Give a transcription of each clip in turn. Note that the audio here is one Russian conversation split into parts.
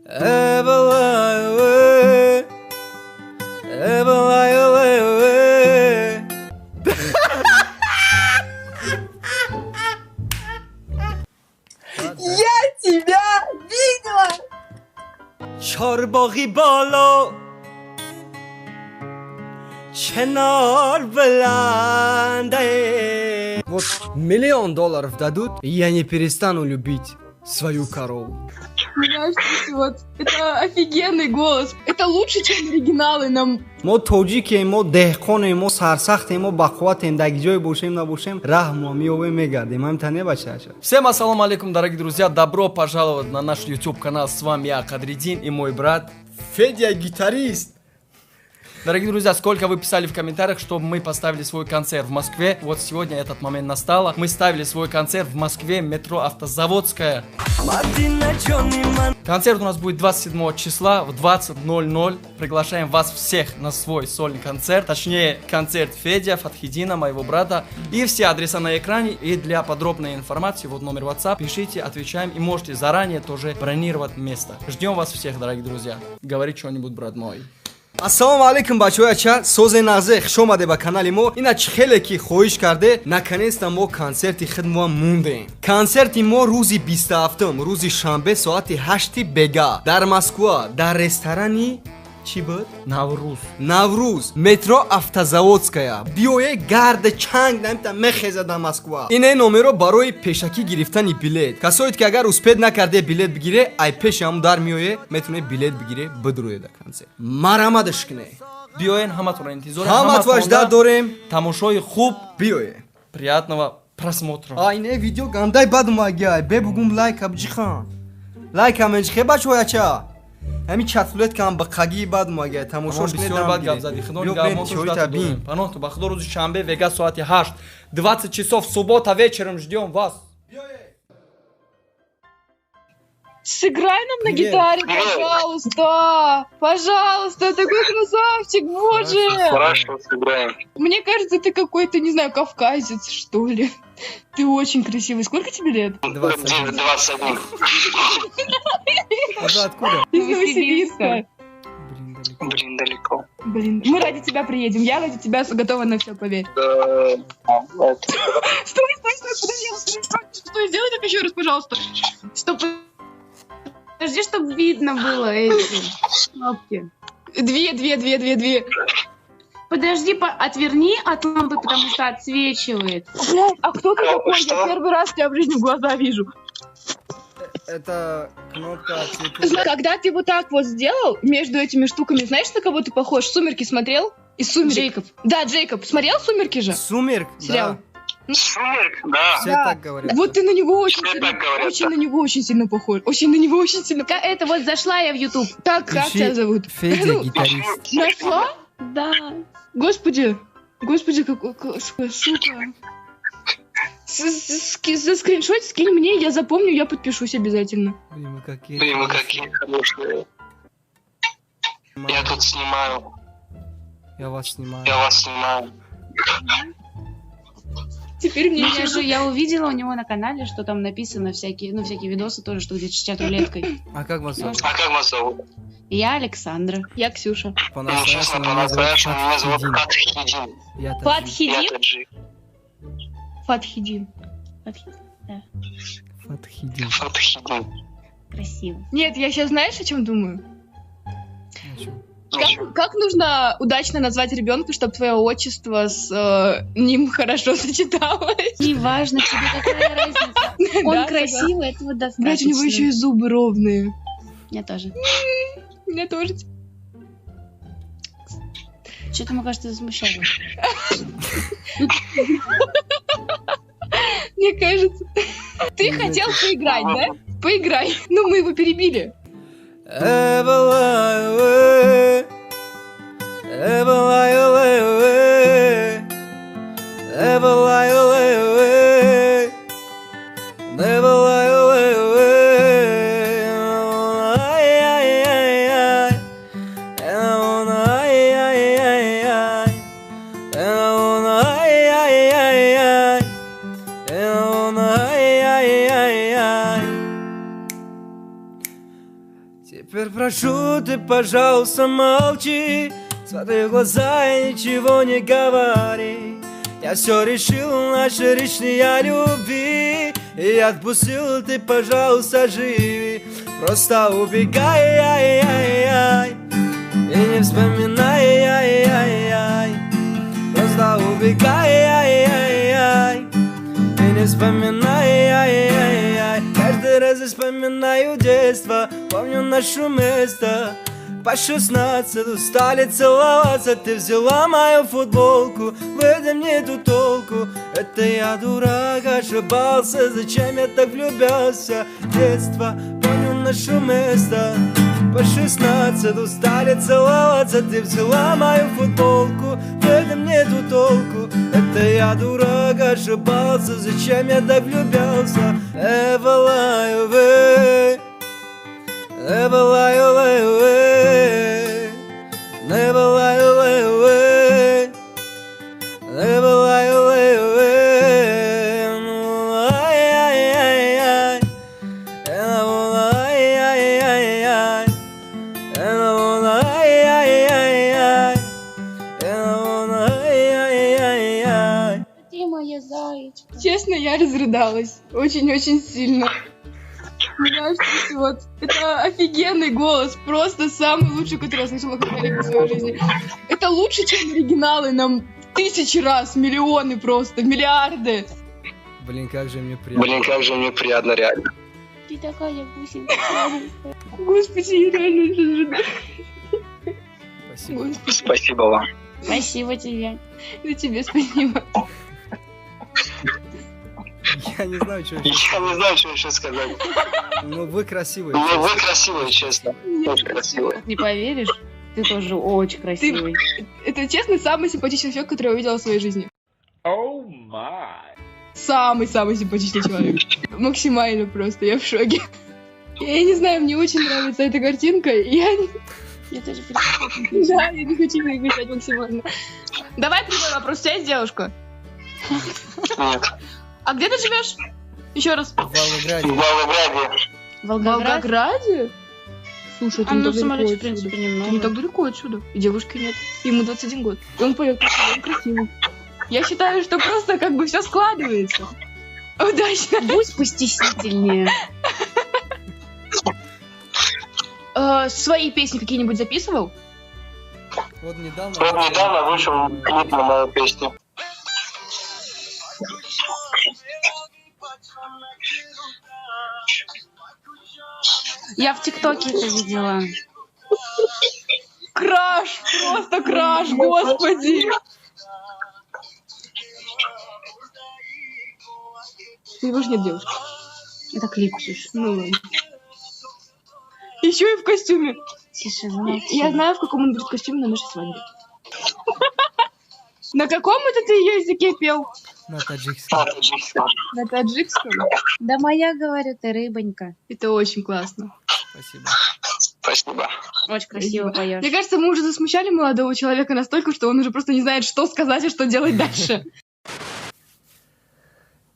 Я тебя видела! چارباغی بالا چنار بلنده. Вот $1 000 000 дадут, и я не перестану любить свою корову. Меня вот это офигенный голос. Это лучше, чем оригиналы нам. ما توجیکیم، ما دهقانیم، ما سرسختیم، ما бақуватیم، در جای باشیم набошем رحم ما میوه میگردیم. هم тане бачаша. Всем ассаламу алейкум, дорогие друзья, добро пожаловать на наш YouTube канал. С вами я, Кадридин, и мой брат Федя гитарист. Дорогие друзья, сколько вы писали в комментариях, чтобы мы поставили свой концерт в Москве. Вот сегодня этот момент настало. Мы ставили свой концерт в Москве, метро Автозаводская. Концерт у нас будет 27 числа в 20:00. Приглашаем вас всех на свой сольный концерт. Точнее, концерт Федя, Фатхидина, моего брата. И все адреса на экране. И для подробной информации, вот номер WhatsApp. Пишите, отвечаем. И можете заранее тоже бронировать место. Ждем вас всех, дорогие друзья. Говори что-нибудь, брат мой. Ассалому алейкум бачаҳояча, созе нағзе хуш омаде ба канали мо. Ина чӣ хеле ки хоҳиш карде, наконец-то мо концерти худмон мондем. Концерти мо рӯзи 27-м, рӯзи шанбе соати 8 бега дар Москва, дар ресторани чӣ буд? Наврӯз, метро Автозаводская. Биёе гарда чанг намта мехеза дар Москва. Ин номеро барои пешакӣ гирифтани билет. Касое ки агар успед накарде билет бигире, ай пеши ҳамун дар миёе, метавоне билет бигире бидурӯе дар концерт. Марамадаш кине. Биёен, ҳаматонро интизор. Ҳаматро ажда дорем. Тамошои хуб. Биёе. Приятного просмотра. Айне видео гандай бад магия. Бебугум лайк абҷихан. Лайк амеҷхе бачаҳояча. Ҳамин чатфулет кам ба қаги бад магия. Тамошош бисёр бад гап зади. Худон гамонтуш бин. Панохту ба худо рӯзи шанбе вега соати 8. 20 часов суббота вечером ждем вас. Сыграй нам на гитаре, пожалуйста. Пожалуйста, такой красавчик, боже. Хорошо, сыграем. Мне кажется, ты какой-то, не знаю, кавказец, что ли. Ты очень красивый. Сколько тебе лет? 21. Откуда? Из Новосибирска. Блин, далеко. Блин, мы ради тебя приедем. Я ради тебя готова на все, поверь. Стой, подожди, стой, сделай так еще раз, пожалуйста. Стоп. Подожди, чтобы видно было эти кнопки. Две. Подожди, отверни от лампы, потому что отсвечивает. Блядь, а кто ты такой? Я первый раз тебя в жизни в глаза вижу. Это кнопка. Когда ты вот так вот сделал между этими штуками, знаешь, на кого ты похож? «Сумерки» смотрел? И «Сумерки». Джейкоб. Да, Джейкоб. Смотрел «Сумерки» же? Сумерк, сериал. Да. Сумерк, да. Все так говорят. Вот ты на него очень Все сильно, так говорят, очень да. на него очень сильно похож. Очень на него очень сильно. Это вот зашла я в YouTube. Так, как Ищи тебя зовут? Федя Ну, гитарист. Нашла? Да. Господи, сука. Заскриншот скинь мне, я запомню, я подпишусь обязательно. Блин, Блин, вы какие хорошие. Я тут снимаю. Я вас снимаю. Теперь мне Я увидела у него на канале, что там написано всякие видосы тоже, что где чтят рулеткой. А как вас зовут? А как вас зовут? Я Александра. я Ксюша. Ну, честно, по-настоящему меня зовут Фатхидин. Я Таджик. Фатхидин? Я таджик. Фатхидин. Да. Фатхидин. Фатхидин. Красиво. Нет, я сейчас знаешь, о чем думаю? А чё? Как нужно удачно назвать ребенка, чтобы твое отчество с ним хорошо сочеталось? Неважно, тебе какая разница. Он Да, красивый, этого Блять, у него достаточно. еще и зубы ровные. Я тоже. Мне тоже. Что-то, мне кажется, засмущало. Мне кажется. Ты хотел поиграть, да? Поиграй. Ну, мы его перебили. Теперь прошу, ты, пожалуйста, молчи. Смотри в глаза и ничего не говори. Я все решил, наши личные любви. И отпустил, ты, пожалуйста, живи. Просто убегай, ай-яй-яй. И не вспоминай, ай-яй-яй. Просто убегай, ай-яй-яй. И не вспоминай, ай-яй-яй. Каждый раз я вспоминаю детство. Помню наше место. По 16 стали целоваться. Ты взяла мою футболку. В этом нету толку. Это я дурак, ошибался. Зачем я так влюбился? Детство, помню наше место. По 16 стали целоваться. Ты взяла мою футболку. В этом нету толку. Это я дурак, ошибался. Зачем я так влюбился? Never lie away. Never lie away. Never lie away. Never lie away. Ты моя зайчка. Честно, я разрыдалась. Очень-очень сильно. Понимаешь, вот. Это офигенный голос. Просто самый лучший, который я слышала когда-либо в своей жизни. Это лучше, чем оригиналы нам тысячи раз, миллионы просто, миллиарды. Блин, как же мне приятно. Реально. Ты такая бусинка. Господи, я реально разрыдалась. Спасибо. Господи, Спасибо вам. Спасибо тебе. и тебе спасибо. Я не знаю, что еще. Я не знаю, что еще сказать. Ну, вы красивые. Ну, вы красивые, честно. Очень красивые. Не поверишь? Ты тоже очень красивый. Это, честно, самый симпатичный человек, который я увидела в своей жизни. Самый-самый симпатичный человек. Максимально просто, я в шоке. Я не знаю, мне очень нравится эта картинка. Я тоже прекрасно. Да, я не хочу переключать максимально. Давай прямой вопрос. У тебя есть девушка? Нет. А где ты живешь? Еще раз. В Волгограде. В Волгограде. В Волгоград? Волгограде? Слушай, это А не ну, так в самолете, в далеко отсюда. принципе, Это немного. не так далеко отсюда. И девушки нет. Ему 21 год. И он поет красиво, он красивый. Я считаю, что просто как бы все складывается. Удачно. Будь постеснительнее. Свои песни какие-нибудь записывал? Вот недавно. Вот недавно вышел клип на мою песню. Я в ТикТоке это видела. Краш! Просто краш, господи! У него же нет девушки. Это клип, Ксюш. Ну ладно. Еще и в костюме. Тише, замолчи. Я знаю, в каком он будет костюме на нашей свадьбе. На каком это ты ее языке пел? На таджикском. На таджикском? Да моя, говорю, ты рыбонька. Это очень классно. Спасибо. Спасибо. Очень красиво поешь. Мне кажется, мы уже засмущали молодого человека настолько, что он уже просто не знает, что сказать и что делать дальше.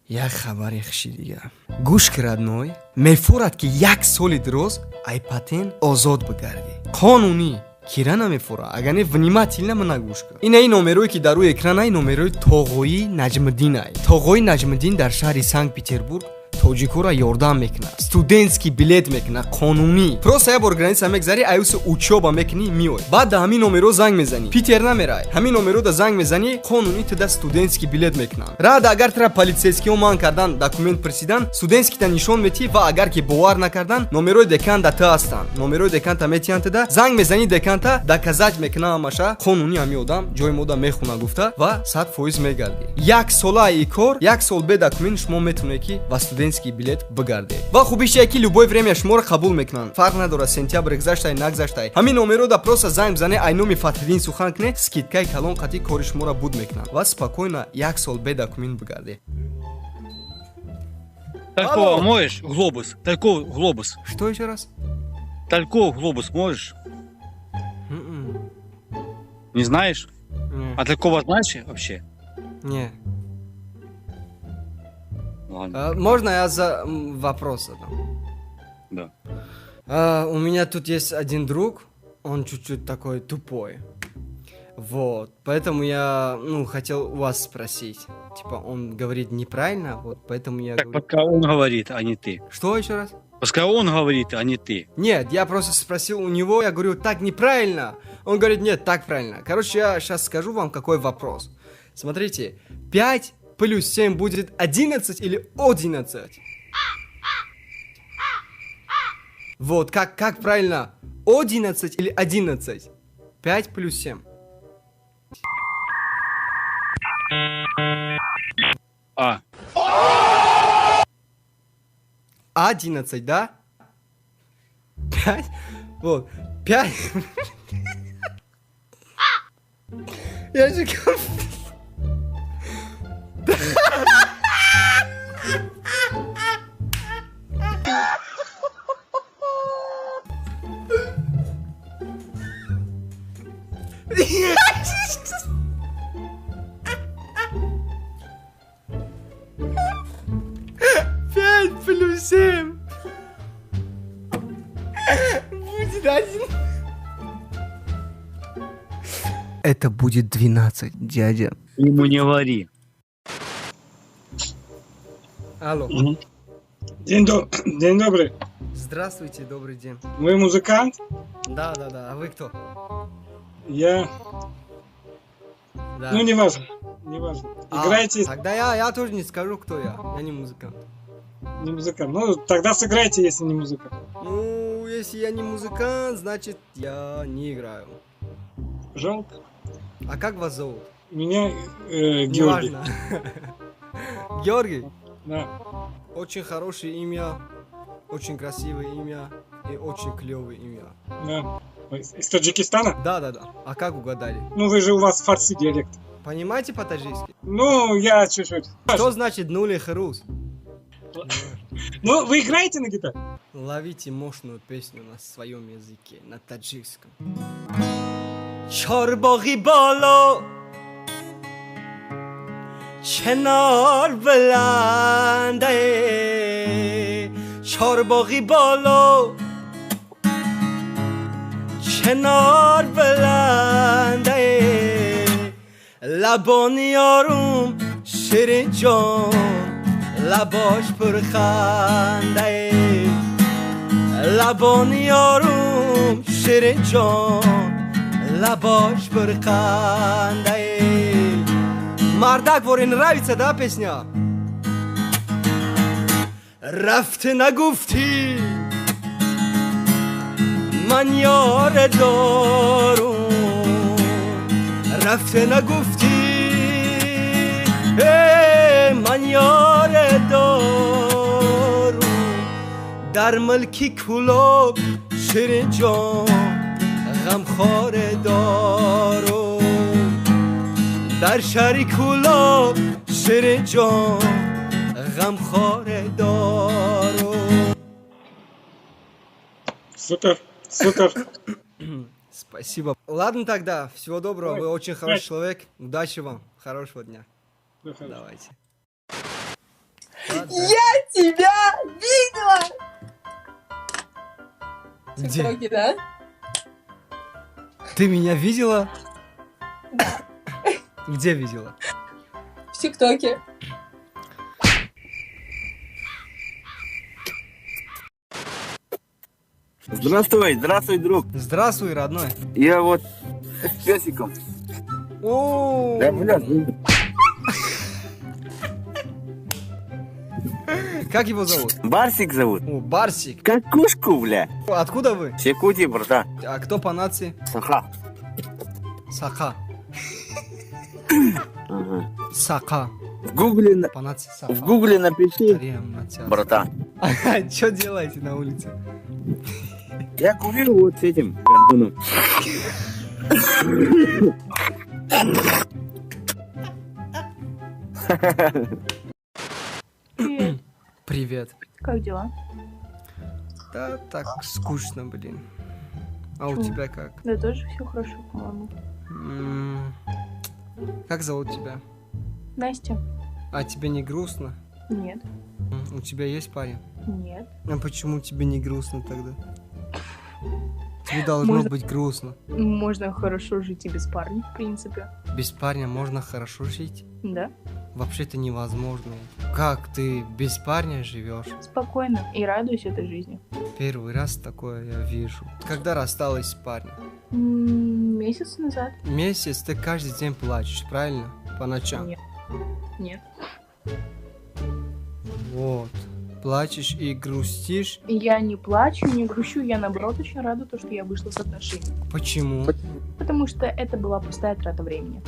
Я хабари хшидига. Гуш родной, мефурат ки як соли дроз айпатен озод бигарди. Қонуни кира намефура, агане внимательно мана гуш кун. Ин ай номерои ки дар рӯи экран ай номерои Тоғои Наҷмиддин ай. Тоғои Наҷмиддин дар шаҳри Санкт-Петербург тоҷикоро ёрдам мекунад. Студентский билет мекунад қонунӣ. Просто я бор граница мегзари, аюси учоба мекунӣ миёй. Баъд да ҳамин номеро занг мезанӣ. Питер намерай. Ҳамин номеро да занг мезанӣ, қонунӣ туда студентский билет мекунанд. Рада агар тра полицейскиҳо ман кардан, документ пресидан, студентскита нишон метӣ ва агар ки бовар накардан, номерои декан да та ҳастанд. Номерои деканта метиҳанд туда, занг мезанӣ деканта, доказать мекунад ҳамаша, қонунӣ ҳамин одам ҷои мо да мехуна гуфта ва 100% мегарди. Як сола и кор, як сол бе документ шумо метавонед ки ва студентский билет бигарде. Ва хубишия ки любое время шуморо қабул мекунанд. Фарқ надорад сентябр гузаштай, нагзаштай. Ҳамин номеро да просто занг бизане, ай номи Фатҳиддин сухан куне, скидкаи калон қатъи кори шуморо буд мекунанд. Ва спокойно як сол бе документ бигарде. Талькова можешь? Глобус. Тальков глобус. Что еще раз? Тальков глобус можешь? Не знаешь? Не. А Талькова знаешь вообще? Не. Ладно. Можно я за вопрос задам? Да. У меня тут есть один друг, он чуть-чуть такой тупой. Вот, поэтому я, хотел у вас спросить. Типа, он говорит неправильно, вот, поэтому я Так говорю... пока он говорит, а не ты. Что еще раз? Пускай он говорит, а не ты. Нет, я просто спросил у него, я говорю, так неправильно. Он говорит, нет, так правильно. Короче, я сейчас скажу вам, какой вопрос. Смотрите, 5 плюс 7 будет 11 или 11? Вот, как правильно? 11 или 11? 5 плюс 7. А. 11, да? 5? Вот. 5. Я же... Пять плюс 7 будет 1. Это будет 12, дядя. Ему не говори. Алло. День добрый. Здравствуйте, добрый день. Вы музыкант? Да. А вы кто? Я... Да. Ну, неважно. Играете... Тогда я тоже не скажу, кто я. Я не музыкант. Не музыкант. Ну, тогда сыграйте, если не музыкант. Ну, если я не музыкант, значит, я не играю. Жалко. А как вас зовут? Меня Георгий. Неважно. Георгий? Да. Очень хорошее имя, очень красивое имя и очень клевое имя. Да. Вы из Таджикистана? Да. А как угадали? Ну, вы же у вас фарси диалект. Понимаете по-таджикски? Ну, я чуть-чуть. Что значит нули хрус? Ну, вы играете на гитаре? Ловите мощную песню на своем языке, на таджикском. Чорбаги бало, ченар бланде. Чорбаги бало, ченар бланده. لبانی آروم شیرین جان لباش پرخنده لبانی آروم شیرین جان لباش پرخنده مردک ورین رویسه دا پسنیا رفته نگفتی من یار دارم رفته نگفتی من یار دارم در ملکی کلوب شیرین جان غمخوار دارم در شهری کلوب شیرین جان غمخوار دارم. Супер. Спасибо. Ладно тогда, всего доброго, вы очень хороший человек. Удачи вам, хорошего дня. Давайте. Я тебя видела! Где? ТикТоке, да? Ты меня видела? Да. Где видела? В ТикТоке. Здравствуй, друг. Здравствуй, родной. Я вот с песиком. О, Да, блядь. как его зовут? Барсик зовут. О, Барсик. Как кушку, бля. Откуда вы? С Якутии, братан. А кто по нации? Саха. Саха. Ага. Саха. В гугле, По нации Саха. в гугле напиши, Тарем, нация. братан. Что делаете на улице? Я курил вот с этим гандоном. Привет. Привет. Как дела? Да так скучно, блин. А у Чё? тебя как? Да тоже все хорошо, по-моему. Как зовут тебя? Настя? А тебе не грустно? Нет. У тебя есть парень? Нет. А почему тебе не грустно тогда? Тебе должно Можно- быть грустно. Можно хорошо жить и без парня, в принципе. Без парня можно хорошо жить? Да? Вообще-то невозможно. Как ты без парня живешь? Спокойно и радуюсь этой жизни. Первый раз такое я вижу. Когда рассталась с парнем? Месяц назад? Месяц ты каждый день плачешь, правильно? По ночам. Нет. Нет. Вот. Плачешь и грустишь. Я не плачу, не грущу, я наоборот очень рада, то, что я вышла с отношений. Почему? Потому что это была пустая трата времени.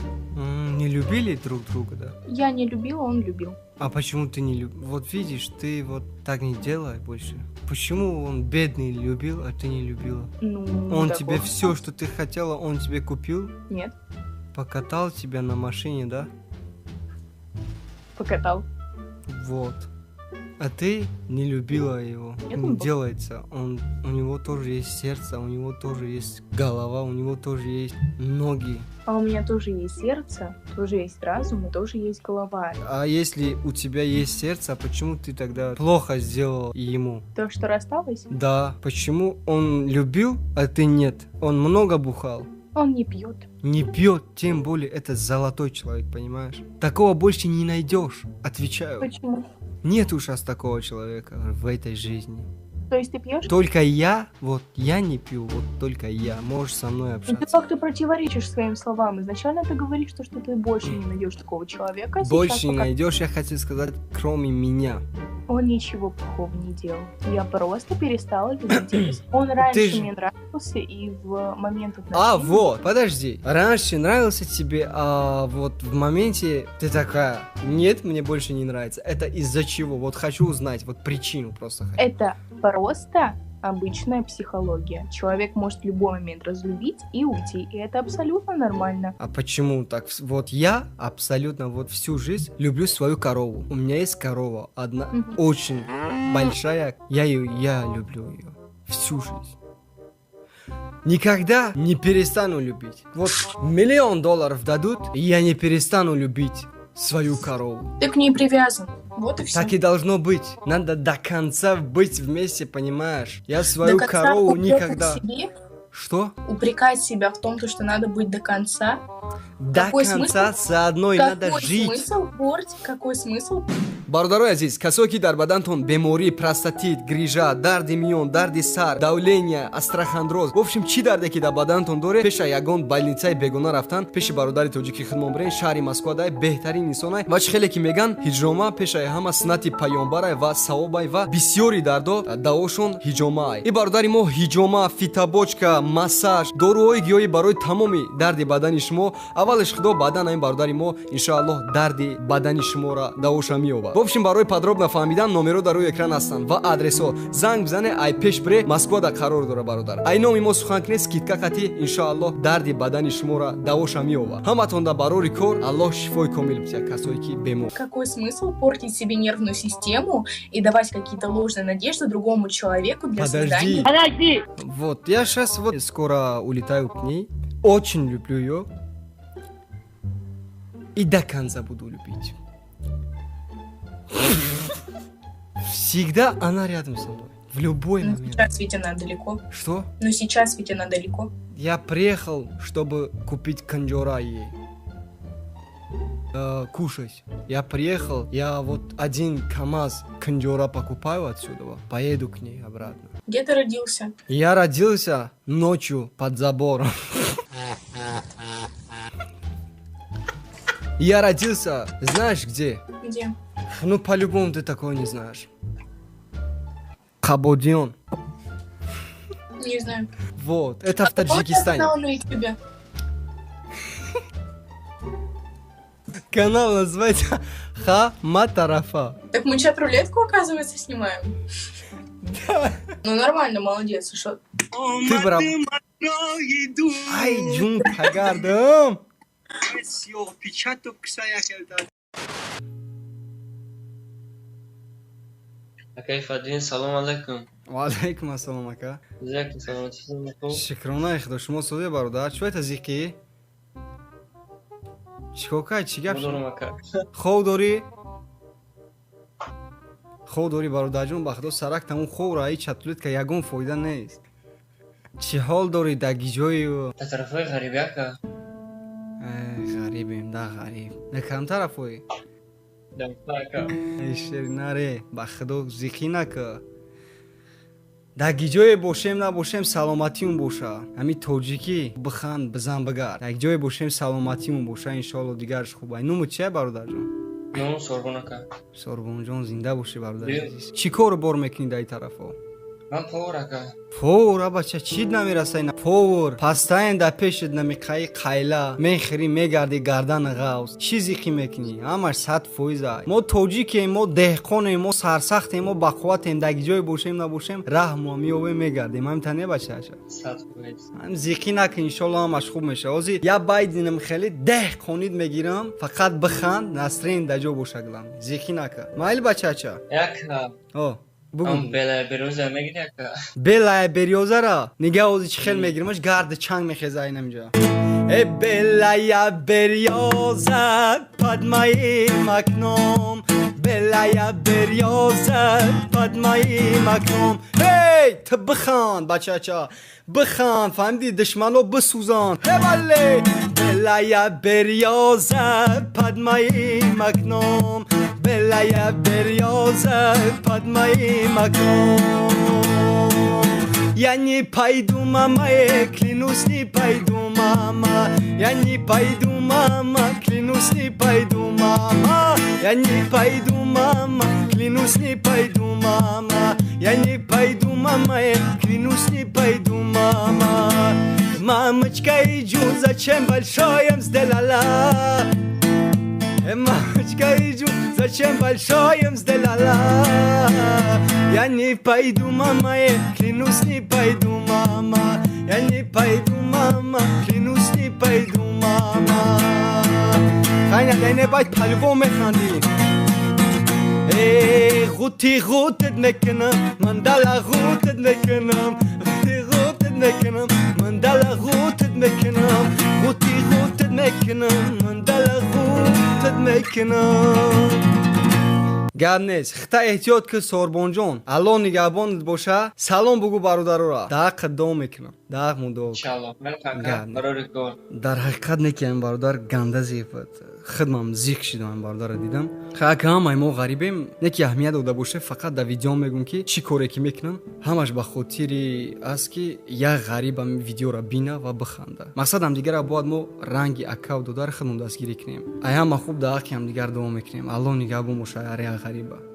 Не любили друг друга, да? Я не любила, он любил. А почему ты не любил? Вот видишь, ты вот так не делай больше. Почему он бедный любил, а ты не любила? Ну, Он такого- тебе все, что ты хотела, он тебе купил? Нет, Покатал тебя на машине, да? покатал. Вот. А ты не любила его. Нет, Не он- делается. У него тоже есть сердце, у него тоже есть голова, у него тоже есть ноги. А у меня тоже есть сердце, тоже есть разум и тоже есть голова. А если у тебя есть сердце, почему ты тогда плохо сделал ему? То, что рассталась, Да, почему он любил, а ты нет? Он много бухал. он не пьет. Не пьет, тем более это золотой человек, понимаешь? Такого больше не найдешь, отвечаю. Почему? Нет уж сейчас такого человека в этой жизни. То есть ты пьешь? Только я не пью, вот только я. Можешь со мной Ты общаться. как-то противоречишь своим словам. Изначально ты говоришь, что ты больше не найдешь такого человека. а Больше сейчас не пока найдешь, я хотел сказать, кроме меня. Он ничего плохого не делал. Я просто перестала любить его. Он раньше же- мне нравился, и в момент А, отношений... вот, подожди. Раньше нравился тебе, а вот в моменте ты такая, нет, мне больше не нравится. Это из-за чего? Вот хочу узнать, вот причину просто хочу. Это просто обычная психология. Человек может в любой момент разлюбить и уйти, и это абсолютно нормально. А почему так? Вот я абсолютно вот всю жизнь люблю свою корову. У меня есть корова, одна Мгм. очень большая. Я люблю ее всю жизнь. Никогда не перестану любить. Вот $1 000 000 дадут, и я не перестану любить свою корову. Ты к ней привязан. Вот и все. Так и должно быть. Надо до конца быть вместе, понимаешь? Я свою корову никогда... Что? Упрекать себя в том, что надо быть до конца. До Какой конца заодно и надо жить. смысл портить? Какой смысл? Бародарои азиз, касое ки дар бадантон бемории, простатит, грижа, дарди миён, дарди сар, давление, астрахандроз, в общем чӣ дарде ки дар бадантон доред, пеша ягон больницаи бегона рафтан, пеши бародари тоҷики хидмон бирен, шаҳри Москвадай беҳтарин инсонай ва чӣ хеле ки меган ҳиҷома пешаи ҳама суннати паёнбарай ва савобай ва бисёри дардо даошон ҳиҷомаай. И бародари мо ҳиҷома, фитабочка, массаж, доруҳои гиёӣ барои тамоми дарди бадани шумо, аввалаш худо баъдан ин бародари мо иншоаллоҳ дарди бадани шуморо даоша меёбад. В общем, барои подробно фаҳмидан номеро дар рӯи экран ҳастанд ва адресҳо. Занг бизане, ай пеш бире, Москвада қарор дора бародар. Ай номи мо сухан кунед, скидка қатӣ, иншоаллоҳ дарди бадани шуморо даоша меёбад. Ҳаматон дар барори кор, Аллоҳ шифои комил бития касое ки бемор. Какой смысл портить себе нервную систему и давать какие-то ложные надежды другому человеку для Подожди. свидания? Вот, я сейчас вот скоро улетаю к ней. Очень люблю ее. И до конца буду любить. Всегда она рядом со мной. В любой Ну, момент. сейчас ведь она далеко. Что? Но сейчас ведь она далеко. Я приехал, чтобы купить канджора ей. Кушать. Я приехал, я вот 1 КамАЗ канджора покупаю отсюда, поеду к ней обратно. Где ты родился? Я родился ночью под забором. Я родился, знаешь где? Где? Ну, по-любому ты такого не знаешь. Кабодион. Не знаю. Вот, это в А какой у тебя Таджикистане. канал на ютубе? Канал называется Хаматарафа. Так мы чат-рулетку, оказывается, снимаем. Ну нормально, молодец. Что? Ты брав. Ай, джун кагардым. Акайфаддин, салом алейкум. Ва алейкум ассалом, ака. Зяки, саломатизм хуб. Шукронаи худо, шумо соде бародар. Чӣ это зиқӣ? Чикокай, чӣ гап Мадорам шуд? ака. Хов дорӣ? Хов дорӣ бародарҷон, ба худо сарак тамом ховра, ҳеҷ чатулетка ягон фоида нест. چی حال داری دگیجوی در طرف های غریبی که غریبیم ده غریب نه کم طرفوی دمتر که ایشتری نره با خدا زیخی نکه دگیجوی باشیم نباشیم سلامتیون باشه همین توجیکی بخند بزن بگر دگیجوی باشیم سلامتیون باشه انشالله دیگرش خوبه نومو چیه برادر جان؟ نوم سربونه که سربون جان زنده باشی برادر عزیز چی کار بار میکنی در این طرفا؟ من پاوره که پور بچه چید نمیرسه اینا پور پستاین در پیشت نمیقایی قیله میخری میگردی گردن غوز چیزی که میکنی همش 100% ما توجیکیم ما دهقانیم ما سرسختیم ما بقوتیم دگی جای باشیم نباشیم رحم و میوه میگردیم هم تنه بچه هشه 100% هم زیقی نکن انشالله همش خوب میشه آزی یا بایدینم خیلی دهقانید میگیرم فقط بخند نسرین دجا باشه گلم زیقی نکن مایل بچه هچه یک هم بله بروزه میگیره که بله بریوزه را نگه اوزی چی خیلی میگیرمش گرد چنگ میخیزه این اینجا بله بریوزه پدمایی مکنوم بله بریوزه پدمایی مکنوم هی تو بخند بچه چه بخند فهمیدی دشمنو بسوزان بله بله بریوزه پدمایی مکنوم بله بریوزه پدمایی مکنوم یعنی پایدومم کلینوسنی پایدومم یعنی پایدومم کلینوسنی پایدومم یعنی پایدومم کلینوسنی پایدومم یعنی پایدومم کلینوسنی پایدومم мамочка иджу зачем большое сделала мамочка иджу зачем большое сделала я не пойду мама клянусь не пойду мама я не пойду мама клянусь не пойду мама хайна дайне байт по-любому механди غوتی غوتت میکنم من دل غوتت میکنم غوتی غوتت میکنم من دل غوتت میکنم غوتی غوتت میکنم من دل غوتت میکنم گرد نیست خطا احتیاط که سوربون جان الان نگهبانت باشه سلام بگو برادرورا در قدام میکنم در مدو انشالله من برای گل در حقیقت نکنم برادر گنده زیفت خدمم زیک شدم برادر دیدم خاک همه ما غریبیم نکی اهمیت داده باشه فقط در ویدیو میگم که چی کاری که میکنم همش به خاطری است که یک غریب هم ویدیو را بینه و بخنده مقصد هم دیگر باید ما رنگ اکاو داده خودمون دستگیری کنیم ای هم خوب در حق هم دیگر دوام میکنیم الله نگهبان باشه غریبه